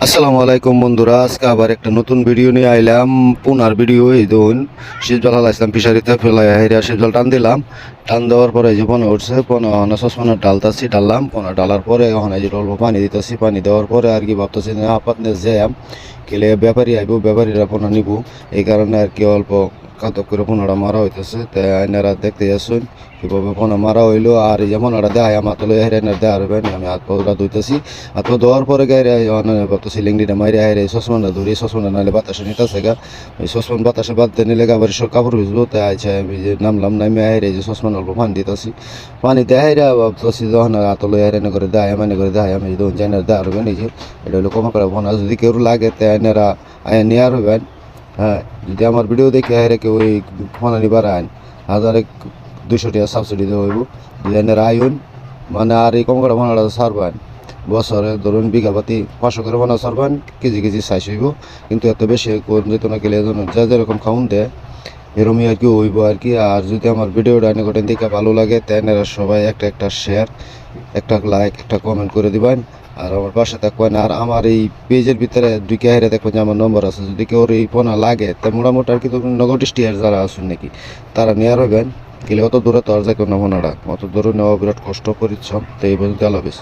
আসসালামু আলাইকুম বন্ধুরা, আজকে আবার একটা নতুন ভিডিও নিয়ে আইলাম। পুনার ভিডিও এই ধরুন শীতজল হালাইছিলাম ফিশারিতে ফেলাই হাইরা শীতজল টান দিলাম। টান দেওয়ার পরে যে পোনা উঠছে, পোনা সসমানে ডালতাছি, ডাললাম পোনা ডালার পরে ওখানে যে অল্প পানি দিতেছি, পানি দেওয়ার পরে আর কি ভাবতেছি না আপাতনে জ্যাম কেলে ব্যাপারী আইব, ব্যাপারীরা পোনা নিব, এই কারণে আর কি অল্প কাতক করে পোনাটা মারা হইতেছে। তাই আইনারা দেখতে আসুন কীভাবে পোনা মারা হইলো। আর এই যে পোনাটা দেয় আমার তো হেরাইনার দেওয়া হবে, আমি হাত পাওয়া ধুইতেছি। হাত পা ধোয়ার পরে গায়ে ভাবতেছি লিঙ্গিটা মাইরে হাইরে সসমানটা ধরি, সসমানটা নাহলে বাতাসে নিতেছে গা, ওই সসমান বাতাসে বাদতে নিলে আবার সব কাপড় ভিজবো। তাই আইসা আমি যে নামলাম, নামে হাইরে যে সসমান অল্প পানি দিতেছি, পানি দেয় হাইরা ভাবতেছি যখন হাতলে হাইরানি করে দেয় মানে করে দেয়, আমি যখন চাইনার দেওয়া হবে নিজে। এটা হলো কমা করে পোনা, যদি কেউ লাগে তাই আইনারা আয়া নিয়ে হবেন। হ্যাঁ, যদি আমার ভিডিও দেখে হাইরে কেউ ওই পোনা নিবার আইন 1200 টাকা সাবসিডি দেওয়া হইব। যদি আইনারা আইন মানে আর এই কম করে পোনাটা সারবেন বছরে ধরুন বিঘা পাতি 500 করে পোনা সারবেন, কেজি কেজি সাইজ হইব। কিন্তু এত বেশি কোন যেত না গেলে যা যেরকম খাউন দেয় এরমই আর কি হইব আর কি। আর যদি আমার ভিডিওটা এনে ঘটেন দেখে ভালো লাগে তাই সবাই একটা শেয়ার, একটা লাইক, একটা কমেন্ট করে দিবেন। আর আমার পাশে থাকবেন। আর আমার এই পেজের ভিতরে ঢুকে হেরে দেখবেন যে আমার নম্বর আছে, যদি কেউ এই পোনা লাগে তা মোটামুটি আর কি নগদ স্টিয়ার যারা আসুন নাকি তারা নিয়ে রবেন। গেলে অত দূরে তো আর যাই না, পোনাটা অত দূরে নেওয়া বিরাট কষ্ট পরিশ্রম। তো এই পর্যন্ত আল্লাহ হাফেজ।